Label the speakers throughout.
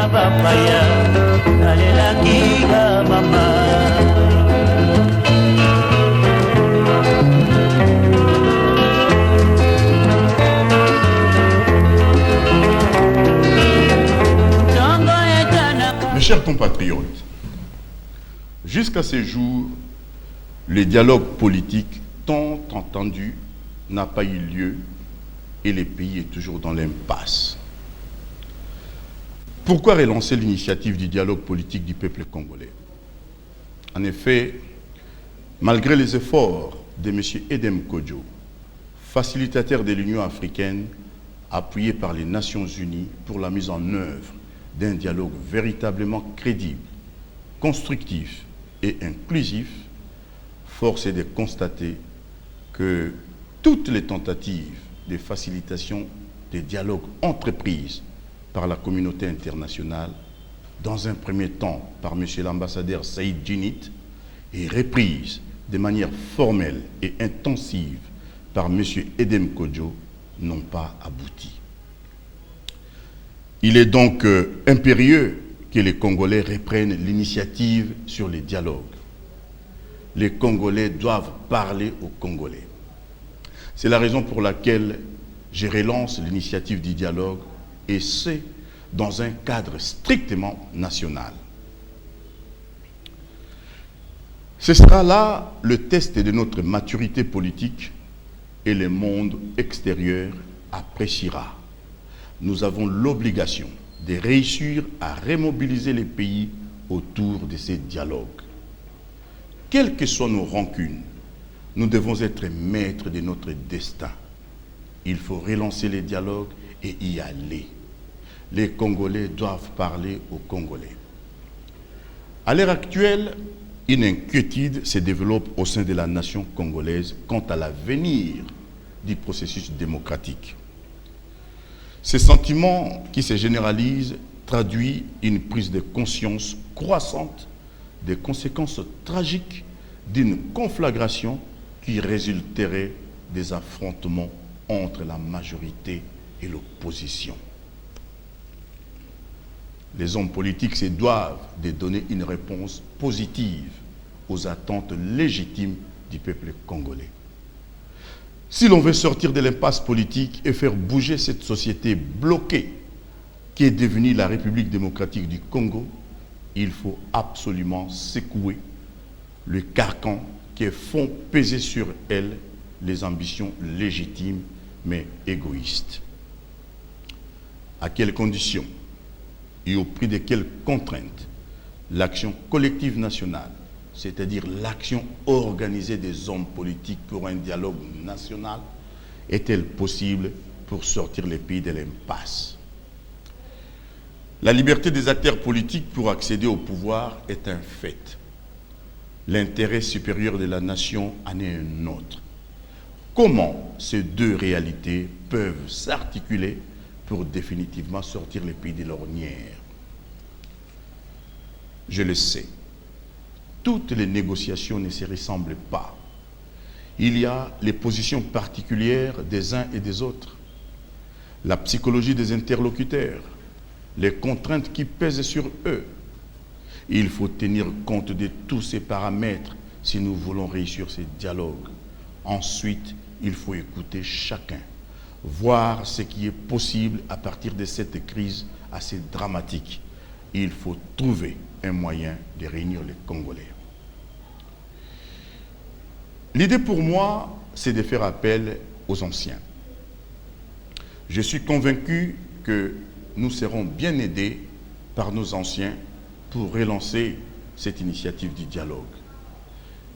Speaker 1: bapaya nalelaki nga mama.
Speaker 2: Mes chers compatriotes, jusqu'à ce jour, le dialogue politique tant entendu n'a pas eu lieu et le pays est toujours dans l'impasse. Pourquoi relancer l'initiative du dialogue politique du peuple congolais? En effet, malgré les efforts de M. Edem Kodjo, facilitateur de l'Union africaine, appuyé par les Nations Unies pour la mise en œuvre d'un dialogue véritablement crédible, constructif et inclusif, force est de constater que toutes les tentatives de facilitation des dialogues entreprises par la communauté internationale, dans un premier temps par M. l'ambassadeur Saïd Djinnit, et reprises de manière formelle et intensive par M. Edem Kodjo, n'ont pas abouti. Il est donc impérieux que les Congolais reprennent l'initiative sur les dialogues. Les Congolais doivent parler aux Congolais. C'est la raison pour laquelle je relance l'initiative du dialogue, et c'est dans un cadre strictement national. Ce sera là le test de notre maturité politique et le monde extérieur appréciera. Nous avons l'obligation de réussir à remobiliser les pays autour de ces dialogues. Quelles que soient nos rancunes, nous devons être maîtres de notre destin. Il faut relancer les dialogues et y aller. Les Congolais doivent parler aux Congolais. À l'heure actuelle, une inquiétude se développe au sein de la nation congolaise quant à l'avenir du processus démocratique. Ce sentiment qui se généralise traduit une prise de conscience croissante des conséquences tragiques d'une conflagration qui résulterait des affrontements entre la majorité et l'opposition. Les hommes politiques se doivent de donner une réponse positive aux attentes légitimes du peuple congolais. Si l'on veut sortir de l'impasse politique et faire bouger cette société bloquée qui est devenue la République démocratique du Congo, il faut absolument secouer le carcan qui font peser sur elle les ambitions légitimes mais égoïstes. À quelles conditions et au prix de quelles contraintes l'action collective nationale, c'est-à-dire l'action organisée des hommes politiques pour un dialogue national, est-elle possible pour sortir les pays de l'impasse? La liberté des acteurs politiques pour accéder au pouvoir est un fait. L'intérêt supérieur de la nation en est un autre. Comment ces deux réalités peuvent s'articuler pour définitivement sortir les pays de l'ornière? Je le sais. Toutes les négociations ne se ressemblent pas. Il y a les positions particulières des uns et des autres, la psychologie des interlocuteurs, les contraintes qui pèsent sur eux. Il faut tenir compte de tous ces paramètres si nous voulons réussir ces dialogues. Ensuite, il faut écouter chacun, voir ce qui est possible à partir de cette crise assez dramatique. Il faut trouver un moyen de réunir les Congolais. L'idée pour moi, c'est de faire appel aux anciens. Je suis convaincu que nous serons bien aidés par nos anciens pour relancer cette initiative du dialogue.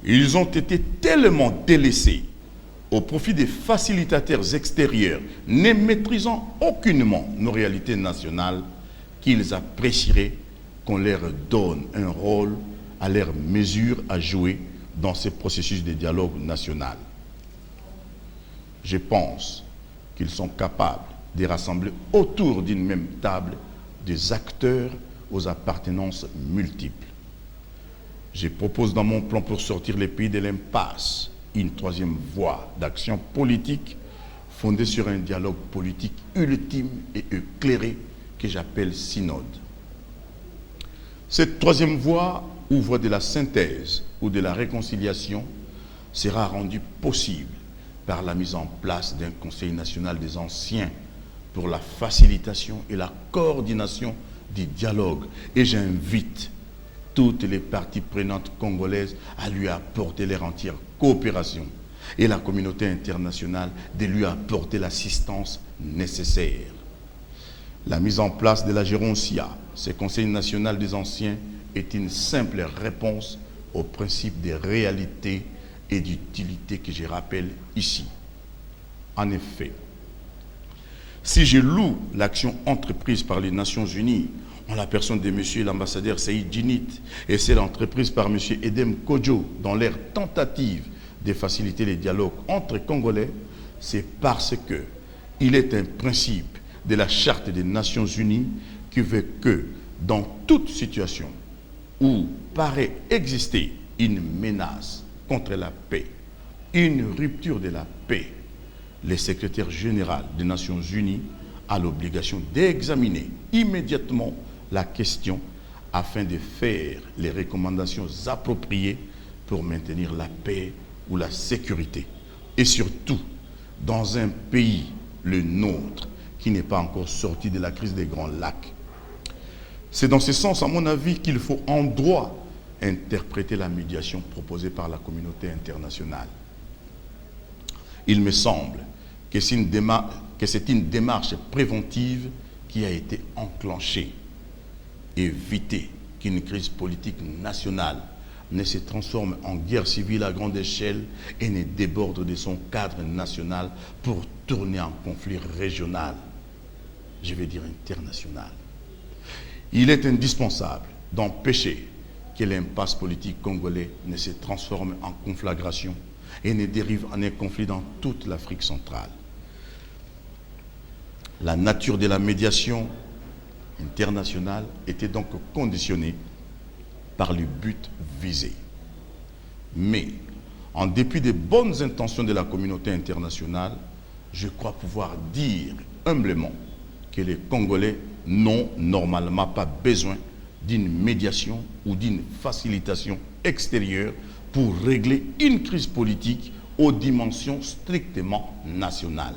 Speaker 2: Ils ont été tellement délaissés au profit des facilitateurs extérieurs, ne maîtrisant aucunement nos réalités nationales, qu'ils apprécieraient qu'on leur donne un rôle à leur mesure à jouer dans ce processus de dialogue national. Je pense qu'ils sont capables de rassembler autour d'une même table des acteurs aux appartenances multiples. Je propose dans mon plan pour sortir les pays de l'impasse une troisième voie d'action politique fondée sur un dialogue politique ultime et éclairé que j'appelle synode. Cette troisième voie ou voie de la synthèse ou de la réconciliation sera rendue possible par la mise en place d'un Conseil national des anciens pour la facilitation et la coordination du dialogue. Et j'invite toutes les parties prenantes congolaises à lui apporter leur entière coopération et la communauté internationale de lui apporter l'assistance nécessaire. La mise en place de la Gérontia, ce Conseil national des anciens, est une simple réponse au principe de réalité et d'utilité que je rappelle ici. En effet, si je loue l'action entreprise par les Nations Unies en la personne de M. l'ambassadeur Saïd Djinit et celle entreprise par M. Edem Kodjo dans leur tentative de faciliter les dialogues entre Congolais, c'est parce que il est un principe de la Charte des Nations Unies qui veut que dans toute situation où paraît exister une menace contre la paix, une rupture de la paix, le secrétaire général des Nations Unies a l'obligation d'examiner immédiatement la question afin de faire les recommandations appropriées pour maintenir la paix ou la sécurité. Et surtout, dans un pays, le nôtre, qui n'est pas encore sorti de la crise des Grands Lacs. C'est dans ce sens, à mon avis, qu'il faut en droit interpréter la médiation proposée par la communauté internationale. Il me semble que c'est une démarche préventive qui a été enclenchée. Éviter qu'une crise politique nationale ne se transforme en guerre civile à grande échelle et ne déborde de son cadre national pour tourner en conflit régional, je vais dire international. Il est indispensable d'empêcher que l'impasse politique congolais ne se transforme en conflagration et ne dérive en un conflit dans toute l'Afrique centrale. La nature de la médiation internationale était donc conditionnée par le but visé. Mais, en dépit des bonnes intentions de la communauté internationale, je crois pouvoir dire humblement que les Congolais n'ont normalement pas besoin d'une médiation ou d'une facilitation extérieure pour régler une crise politique aux dimensions strictement nationales.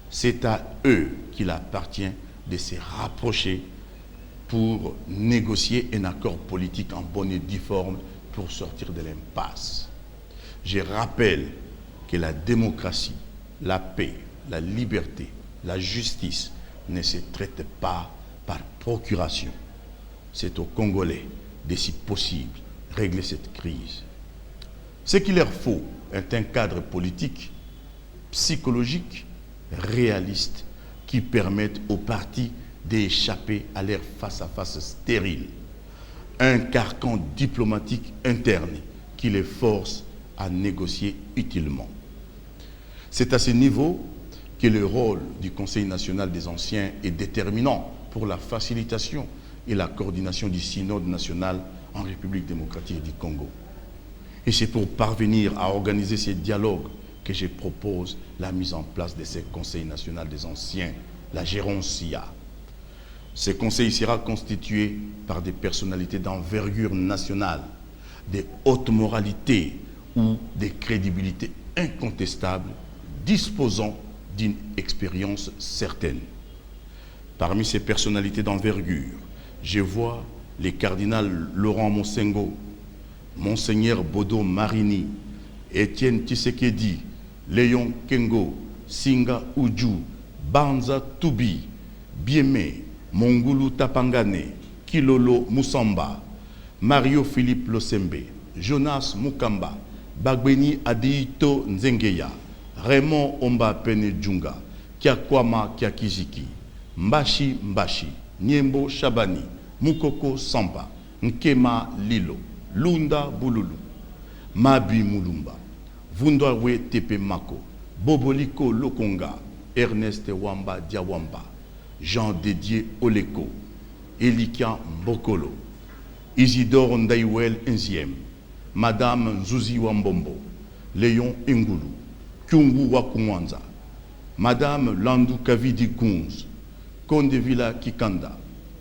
Speaker 2: C'est à eux qu'il appartient de se rapprocher pour négocier un accord politique en bonne et due forme pour sortir de l'impasse. Je rappelle que la démocratie, la paix, la liberté, la justice ne se traitent pas par procuration. C'est aux Congolais de, si possible, régler cette crise. Ce qu'il leur faut est un cadre politique, psychologique, réaliste, qui permette aux partis d'échapper à leur face-à-face stérile. Un carcan diplomatique interne qui les force à négocier utilement. C'est à ce niveau que le rôle du Conseil national des anciens est déterminant pour la facilitation et la coordination du synode national en République démocratique du Congo. Et c'est pour parvenir à organiser ces dialogues que je propose la mise en place de ce Conseil national des anciens, la Gérontia. Ce conseil sera constitué par des personnalités d'envergure nationale, de haute moralité ou de crédibilité incontestable, disposant d'une expérience certaine. Parmi ces personnalités d'envergure, je vois les cardinals Laurent Monsengo, Monseigneur Bodo Marini, Étienne Tshisekedi, Léon Kengo, Singa Uju, Banza Toubi, Bieme, Mongulu Tapangane, Kilolo Musamba, Mario Philippe Losembe, Jonas Mukamba, Bagbeni Adeito Nzengeya, Raymond Omba Pene Djunga, Kiakwama Kiakiziki, Mbashi Mbashi, Niembo Shabani, Mukoko Samba, Nkema Lilo, Lunda Bululu, Mabi Mulumba, Vundwawe Tepe Mako, Boboliko Lokonga, Ernest Wamba Diawamba, Jean Dédié Oleko, Elikia Mbokolo, Isidore Ndaiwel Nziem, Madame Nzuzi Wambombo, Léon Ngulu, Kyungu Wakumwanza, Madame Landu Kavidi Kunz, Kondevila Kikanda,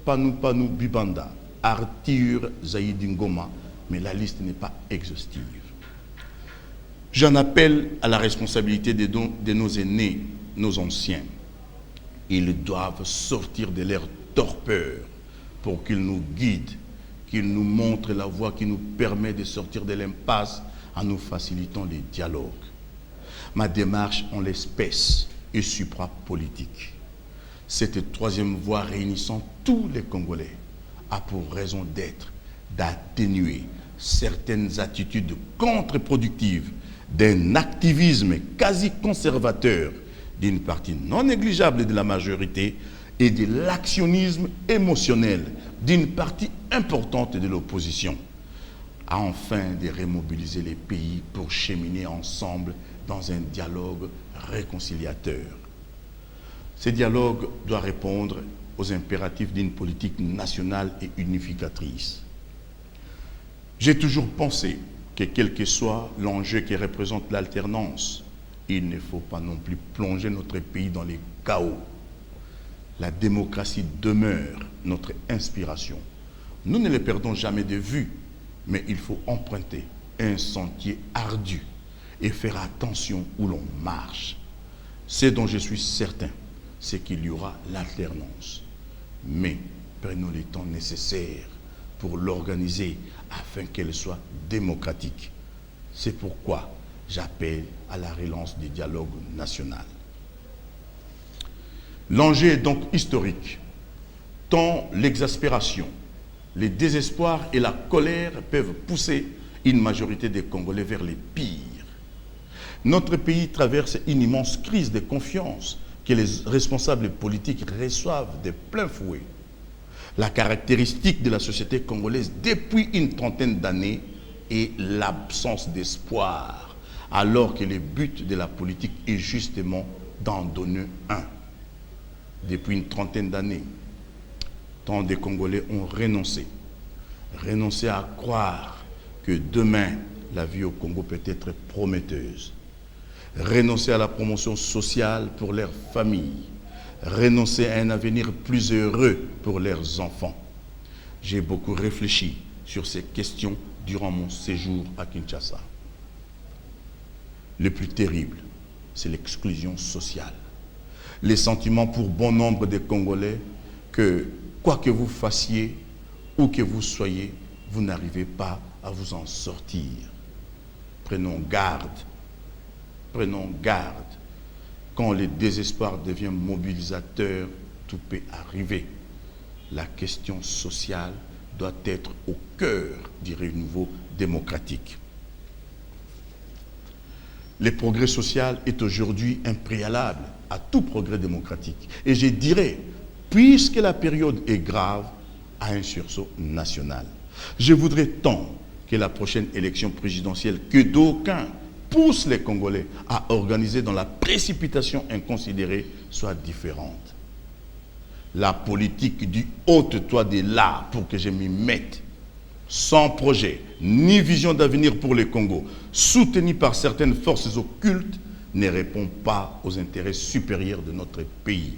Speaker 2: Panu Panu Bibanda, Arthur Zaïdi Ngoma, mais la liste n'est pas exhaustive. J'en appelle à la responsabilité de nos aînés, nos anciens. Ils doivent sortir de leur torpeur pour qu'ils nous guident, qu'ils nous montrent la voie qui nous permet de sortir de l'impasse en nous facilitant les dialogues. Ma démarche en l'espèce est suprapolitique. Cette troisième voie réunissant tous les Congolais a pour raison d'être d'atténuer certaines attitudes contre-productives d'un activisme quasi conservateur d'une partie non négligeable de la majorité et de l'actionnisme émotionnel d'une partie importante de l'opposition, afin de remobiliser les pays pour cheminer ensemble dans un dialogue réconciliateur. Ce dialogue doit répondre aux impératifs d'une politique nationale et unificatrice. J'ai toujours pensé que quel que soit l'enjeu qui représente l'alternance, il ne faut pas non plus plonger notre pays dans les chaos. La démocratie demeure notre inspiration. Nous ne les perdons jamais de vue, mais il faut emprunter un sentier ardu et faire attention où l'on marche. Ce dont je suis certain, c'est qu'il y aura l'alternance. Mais prenons les temps nécessaires pour l'organiser afin qu'elle soit démocratique. C'est pourquoi j'appelle à la relance du dialogue national. L'enjeu est donc historique, tant l'exaspération, le désespoir et la colère peuvent pousser une majorité des Congolais vers les pires. Notre pays traverse une immense crise de confiance que les responsables politiques reçoivent de plein fouet. La caractéristique de la société congolaise depuis une trentaine d'années est l'absence d'espoir, alors que le but de la politique est justement d'en donner un. Depuis une trentaine d'années, tant de Congolais ont renoncé à croire que demain, la vie au Congo peut être prometteuse, renoncer à la promotion sociale pour leurs familles, renoncer à un avenir plus heureux pour leurs enfants. J'ai beaucoup réfléchi sur ces questions durant mon séjour à Kinshasa. Le plus terrible, c'est l'exclusion sociale. Les sentiments pour bon nombre de Congolais que, quoi que vous fassiez, où que vous soyez, vous n'arrivez pas à vous en sortir. Prenons garde. Prenons garde. Quand le désespoir devient mobilisateur, tout peut arriver. La question sociale doit être au cœur du renouveau démocratique. Le progrès social est aujourd'hui un préalable à tout progrès démocratique. Et je dirais, puisque la période est grave, à un sursaut national. Je voudrais tant que la prochaine élection présidentielle, que d'aucuns poussent les Congolais à organiser dans la précipitation inconsidérée, soit différente. La politique du haute-toi de là pour que je m'y mette, sans projet ni vision d'avenir pour le Congo, soutenue par certaines forces occultes, ne répond pas aux intérêts supérieurs de notre pays.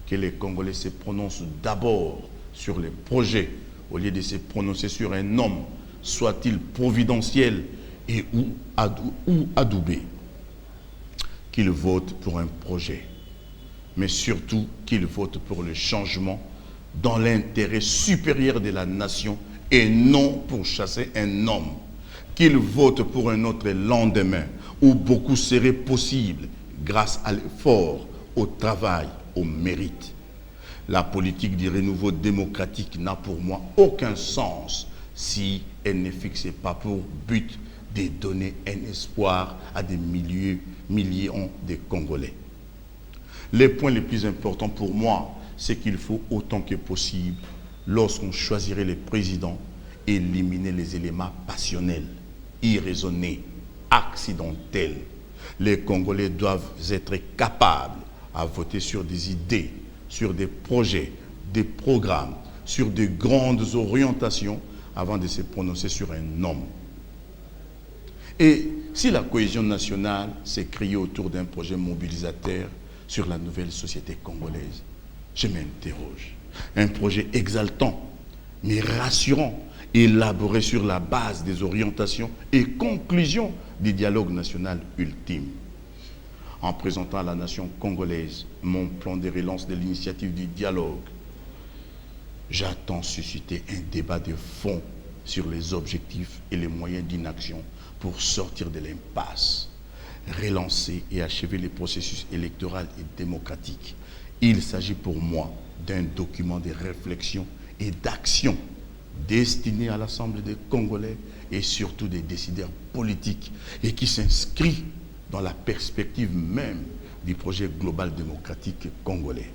Speaker 2: Que les Congolais se prononcent d'abord sur les projets au lieu de se prononcer sur un homme, soit-il providentiel et ou adoubé. Qu'ils votent pour un projet, mais surtout qu'ils votent pour le changement dans l'intérêt supérieur de la nation et non pour chasser un homme. Qu'ils votent pour un autre lendemain où beaucoup serait possible grâce à l'effort, au travail, au mérite. La politique du renouveau démocratique n'a pour moi aucun sens si elle ne fixe pas pour but de donner un espoir à des millions de Congolais. Les points les plus importants pour moi, c'est qu'il faut autant que possible, lorsqu'on choisirait les présidents, éliminer les éléments passionnels, irraisonnés, accidentels. Les Congolais doivent être capables à voter sur des idées, sur des projets, des programmes, sur de grandes orientations avant de se prononcer sur un homme. Et si la cohésion nationale s'est créée autour d'un projet mobilisateur sur la nouvelle société congolaise, je m'interroge. Un projet exaltant, mais rassurant, élaboré sur la base des orientations et conclusions du dialogue national ultime. En présentant à la nation congolaise mon plan de relance de l'initiative du dialogue, j'attends susciter un débat de fond sur les objectifs et les moyens d'inaction pour sortir de l'impasse, relancer et achever les processus électoraux et démocratiques. Il s'agit pour moi d'un document de réflexion et d'action destiné à l'Assemblée des Congolais et surtout des décideurs politiques et qui s'inscrit dans la perspective même du projet global démocratique congolais.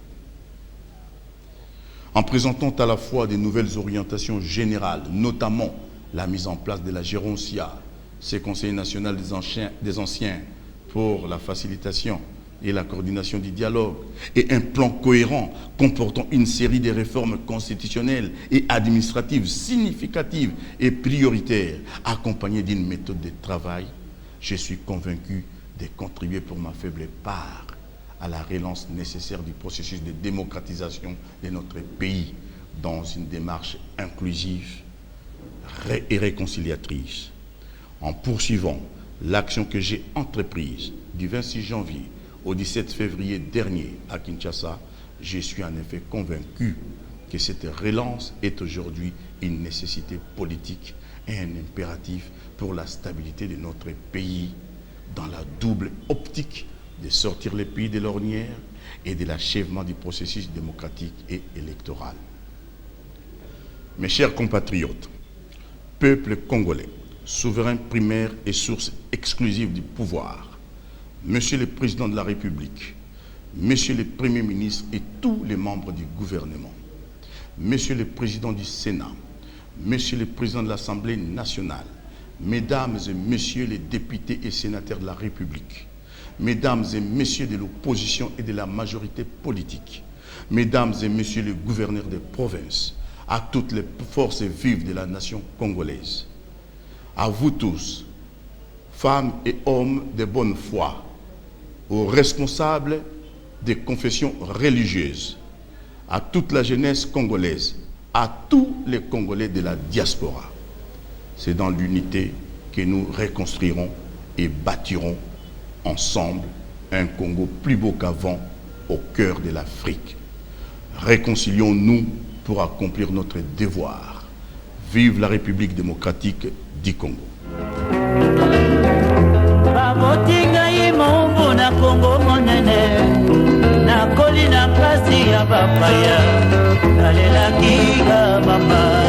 Speaker 2: En présentant à la fois des nouvelles orientations générales, notamment la mise en place de la Géroncia, ce Conseil national des anciens pour la facilitation et la coordination du dialogue, et un plan cohérent comportant une série de réformes constitutionnelles et administratives significatives et prioritaires, accompagnées d'une méthode de travail, je suis convaincu de contribuer pour ma faible part à la relance nécessaire du processus de démocratisation de notre pays dans une démarche inclusive et réconciliatrice. En poursuivant l'action que j'ai entreprise du 26 janvier au 17 février dernier à Kinshasa, je suis en effet convaincu que cette relance est aujourd'hui une nécessité politique et un impératif pour la stabilité de notre pays dans la double optique de sortir les pays de l'ornière et de l'achèvement du processus démocratique et électoral. Mes chers compatriotes, peuple congolais, souverain primaire et source exclusive du pouvoir, Monsieur le Président de la République, Monsieur le Premier ministre et tous les membres du gouvernement, Monsieur le Président du Sénat, Monsieur le Président de l'Assemblée nationale, Mesdames et Messieurs les députés et sénateurs de la République, Mesdames et Messieurs de l'opposition et de la majorité politique, Mesdames et Messieurs les gouverneurs des provinces, à toutes les forces vives de la nation congolaise, à vous tous, femmes et hommes de bonne foi, aux responsables des confessions religieuses, à toute la jeunesse congolaise, à tous les Congolais de la diaspora. C'est dans l'unité que nous reconstruirons et bâtirons ensemble un Congo plus beau qu'avant au cœur de l'Afrique. Réconcilions-nous pour accomplir notre devoir. Vive la République démocratique du Congo.
Speaker 1: Babotingai mombo na Congo monene, na koli na kasi ya bapaya, nalelaki mama.